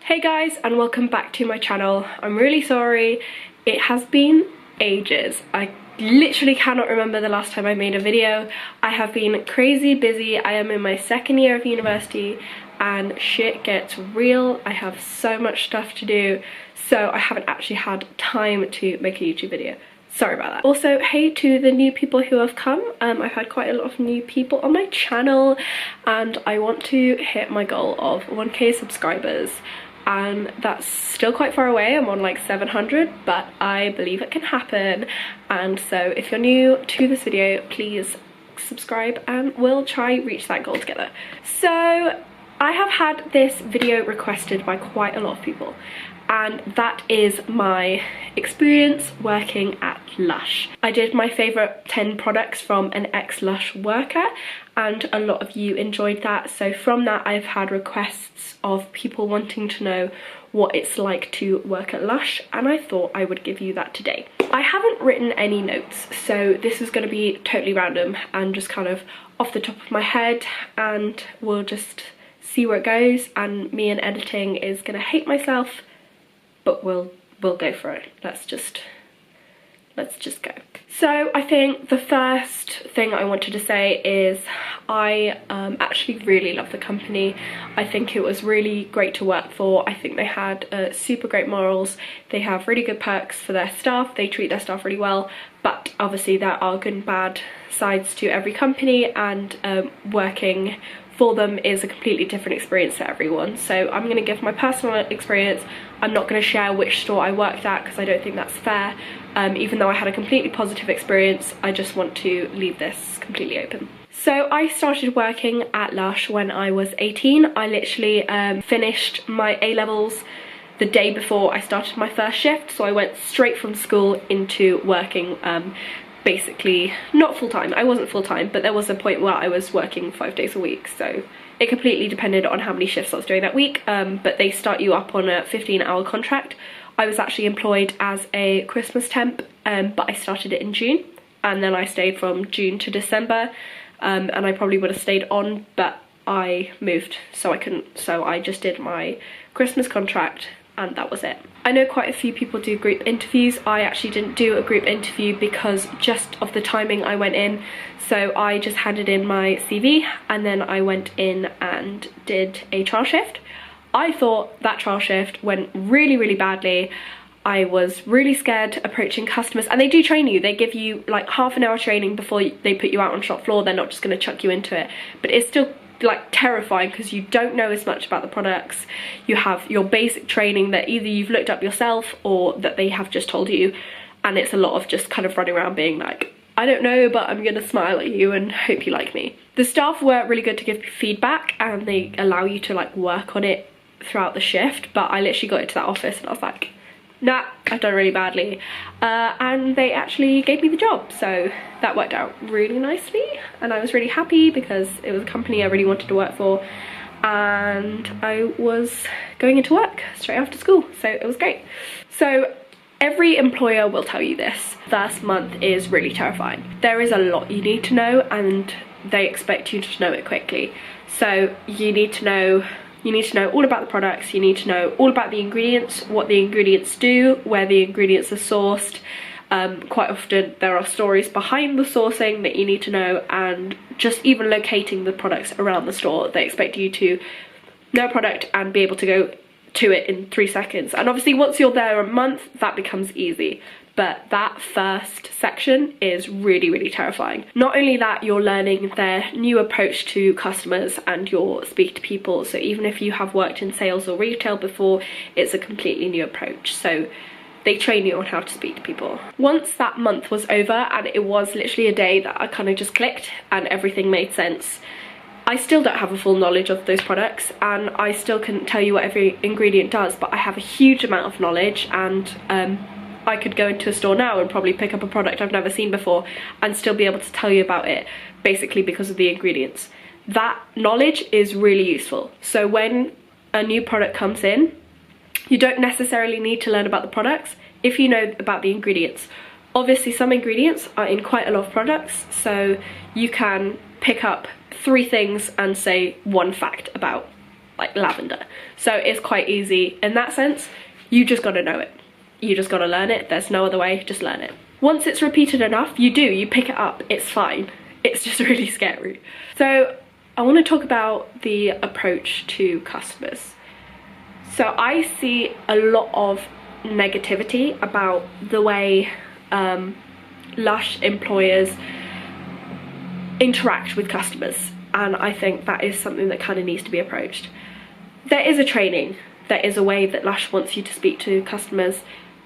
Hey guys, and welcome back to my channel. I'm really sorry, it has been ages. I literally cannot remember the last time I made a video. I have been crazy busy. I am in my second year of university and shit gets real. I have so much stuff to do, so I haven't actually had time to make a YouTube video. Sorry about that. Also, hey to the new people who have come. I've had quite a lot of new people on my channel and I want to hit my goal of 1k subscribers. And that's still quite far away. I'm on like 700, but I believe it can happen. And so if you're new to this video, please subscribe and we'll try reach that goal together. So I have had this video requested by quite a lot of people, and that is my experience working at Lush. I did my favourite 10 products from an ex-Lush worker, and a lot of you enjoyed that. So from that I've had requests of people wanting to know what it's like to work at Lush, and I thought I would give you that today. I haven't written any notes, so this is going to be totally random and just kind of off the top of my head, and we'll just see where it goes. And me and editing is going to hate myself, but we'll go for it. Let's just go. So I think the first thing I wanted to say is I actually really love the company. I think it was really great to work for. I think they had super great morals. They have really good perks for their staff. They treat their staff really well, but obviously there are good and bad sides to every company, and working for them is a completely different experience to everyone. So I'm going to give my personal experience. I'm not going to share which store I worked at because I don't think that's fair. Even though I had a completely positive experience, I just want to leave this completely open. So I started working at Lush when I was 18. I literally finished my A-levels the day before I started my first shift, so I went straight from school into working. Basically not full-time. I wasn't full-time, but there was a point where I was working 5 days a week, so it completely depended on how many shifts I was doing that week. But they start you up on a 15-hour contract. I was actually employed as a Christmas temp, but I started it in June, and then I stayed from June to December, and I probably would have stayed on, but I moved, so I couldn't. So I just did my Christmas contract and that was it. I know quite a few people do group interviews. I actually didn't do a group interview because just of the timing I went in. So I just handed in my CV and then I went in and did a trial shift. I thought that trial shift went really badly. I was really scared approaching customers, and they do train you. They give you like half an hour training before they put you out on shop floor. They're not just going to chuck you into it, but it's still like terrifying because you don't know as much about the products. You have your basic training that either you've looked up yourself or that they have just told you, and it's a lot of just kind of running around being like, I don't know, but I'm gonna smile at you and hope you like me. The staff were really good to give feedback, and they allow you to like work on it throughout the shift, but I literally got into that office and I was like, nah, I've done really badly, and they actually gave me the job, so that worked out really nicely, and I was really happy because it was a company I really wanted to work for, and I was going into work straight after school, so it was great. So every employer will tell you this: first month is really terrifying. There is a lot you need to know, and they expect you to know it quickly. So you need to know all about the products, you need to know all about the ingredients, what the ingredients do, where the ingredients are sourced. Quite often there are stories behind the sourcing that you need to know, and just even locating the products around the store. They expect you to know a product and be able to go to it in 3 seconds. And obviously once you're there a month, that becomes easy. But that first section is really terrifying. Not only that, you're learning their new approach to customers and your speak to people. So even if you have worked in sales or retail before, it's a completely new approach. So they train you on how to speak to people. Once that month was over, and it was literally a day that I kind of just clicked and everything made sense, I still don't have a full knowledge of those products, and I still couldn't tell you what every ingredient does, but I have a huge amount of knowledge, and I could go into a store now and probably pick up a product I've never seen before and still be able to tell you about it, basically because of the ingredients. That knowledge is really useful. So when a new product comes in, you don't necessarily need to learn about the products if you know about the ingredients. Obviously some ingredients are in quite a lot of products, so you can pick up 3 things and say 1 fact about like lavender. So it's quite easy in that sense. You just gotta know it. You just gotta learn it. There's no other way, just learn it. Once it's repeated enough, you pick it up, it's fine. It's just really scary. So I wanna talk about the approach to customers. So I see a lot of negativity about the way Lush employers interact with customers, and I think that is something that kind of needs to be approached. There is a training, there is a way that Lush wants you to speak to customers,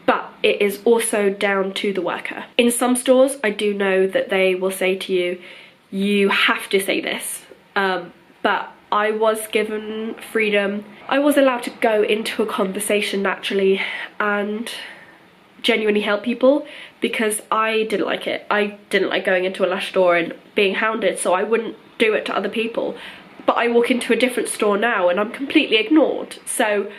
but it is also down to the worker. In some stores, I do know that they will say to you, you have to say this, but I was given freedom. I was allowed to go into a conversation naturally and genuinely help people, because I didn't like it. I didn't like going into a Lush store and being hounded, so I wouldn't do it to other people. But I walk into a different store now and I'm completely ignored. So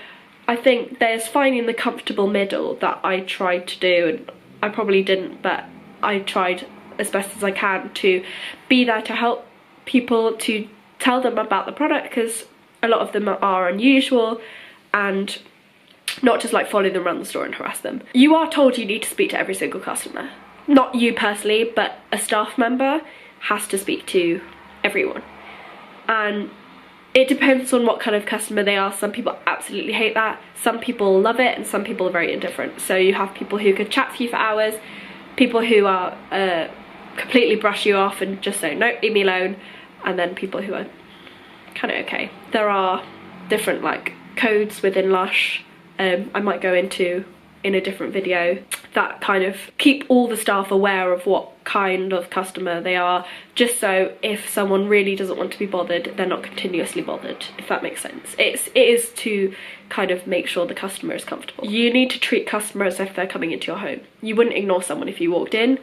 I think there's finding the comfortable middle that I tried to do, and I probably didn't, but I tried as best as I can to be there to help people, to tell them about the product, because a lot of them are unusual, and not just like follow them around the store and harass them. You are told you need to speak to every single customer. Not you personally, but a staff member has to speak to everyone. And it depends on what kind of customer they are. Some people absolutely hate that, some people love it, and some people are very indifferent. So you have people who could chat to you for hours, people who are completely brush you off and just say, no, leave me alone, and then people who are kind of okay. There are different like codes within Lush, I might go into in a different video, that kind of keep all the staff aware of what kind of customer they are, just so if someone really doesn't want to be bothered, they're not continuously bothered, if that makes sense. It is to kind of make sure the customer is comfortable. You need to treat customers as if they're coming into your home. You wouldn't ignore someone if you walked in,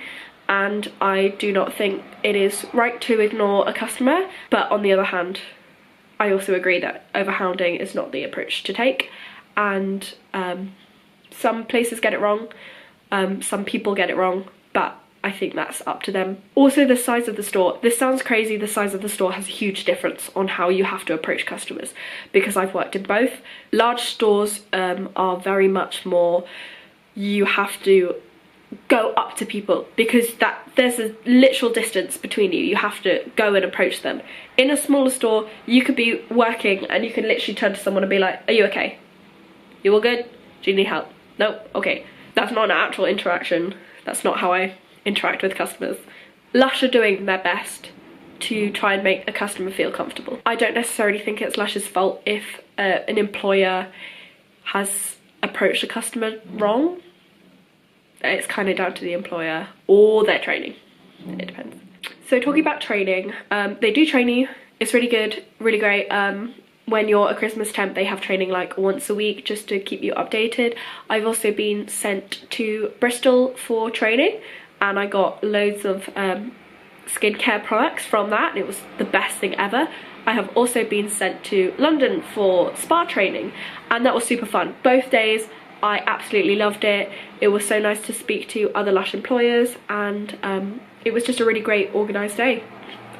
and I do not think it is right to ignore a customer, but on the other hand, I also agree that overhounding is not the approach to take, and some places get it wrong, some people get it wrong, but I think that's up to them. Also, the size of the store. This sounds crazy, the size of the store has a huge difference on how you have to approach customers, because I've worked in both. Large stores are very much more, you have to go up to people, because there's a literal distance between you. You have to go and approach them. In a smaller store, you could be working and you can literally turn to someone and be like, are you okay? You all good? Do you need help? Nope, okay. That's not an actual interaction. That's not how I interact with customers. Lush are doing their best to try and make a customer feel comfortable. I don't necessarily think it's Lush's fault if an employer has approached a customer wrong. It's kind of down to the employer or their training. It depends. So talking about training, they do train you. It's really good, really great. When you're a Christmas temp, they have training like once a week just to keep you updated. I've also been sent to Bristol for training, and I got loads of skincare products from that, and it was the best thing ever. I have also been sent to London for spa training, and that was super fun. Both days I absolutely loved it. It was so nice to speak to other Lush employers, and it was just a really great organised day.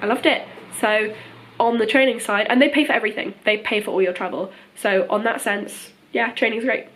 I loved it. So on the training side, and they pay for everything, they pay for all your travel, so on that sense, yeah, training's great.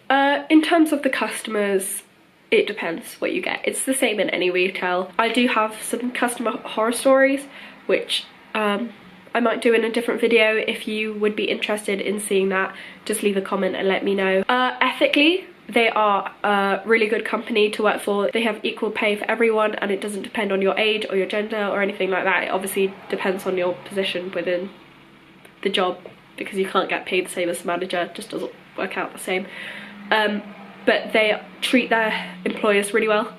In terms of the customers, it depends what you get. It's the same in any retail. I do have some customer horror stories, which I might do in a different video. If you would be interested in seeing that, just leave a comment and let me know. Ethically, they are a really good company to work for. They have equal pay for everyone, and it doesn't depend on your age or your gender or anything like that. It obviously depends on your position within the job, because you can't get paid the same as the manager. It just doesn't work out the same. But they treat their employers really well.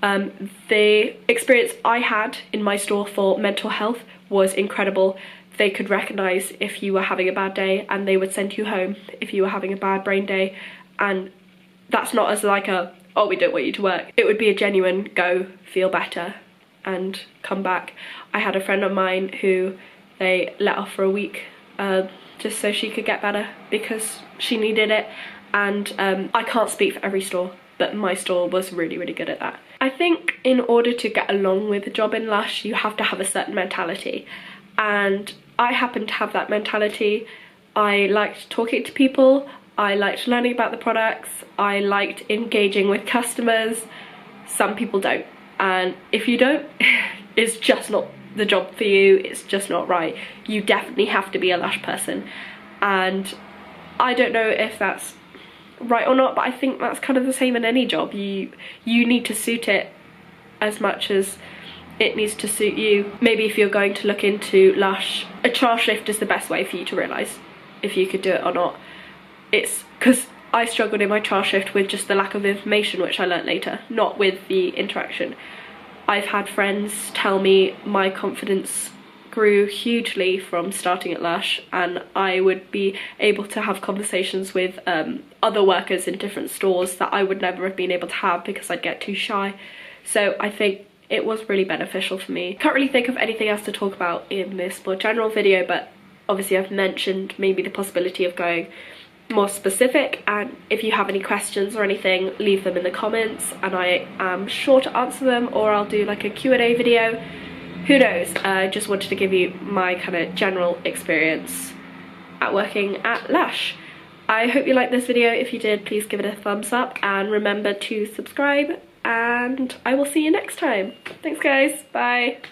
The experience I had in my store for mental health was incredible. They could recognise if you were having a bad day, and they would send you home if you were having a bad brain day. And that's not as like a, oh, we don't want you to work. It would be a genuine go, feel better, and come back. I had a friend of mine who they let off for a week just so she could get better, because she needed it. And I can't speak for every store, but my store was really, really good at that. I think in order to get along with a job in Lush, you have to have a certain mentality. And I happen to have that mentality. I liked talking to people, I liked learning about the products, I liked engaging with customers. Some people don't, and if you don't, it's just not the job for you, it's just not right. You definitely have to be a Lush person, and I don't know if that's right or not, but I think that's kind of the same in any job. You need to suit it as much as it needs to suit you. Maybe if you're going to look into Lush, a trial shift is the best way for you to realise if you could do it or not. It's because I struggled in my trial shift with just the lack of information, which I learnt later, not with the interaction. I've had friends tell me my confidence grew hugely from starting at Lush, and I would be able to have conversations with other workers in different stores that I would never have been able to have because I'd get too shy. So I think it was really beneficial for me. Can't really think of anything else to talk about in this more general video, but obviously I've mentioned maybe the possibility of going more specific, and if you have any questions or anything, leave them in the comments and I am sure to answer them, or I'll do like a Q&A video. Who knows? I just wanted to give you my kind of general experience at working at Lush. I hope you liked this video. If you did, please give it a thumbs up and remember to subscribe, and I will see you next time. Thanks guys, bye.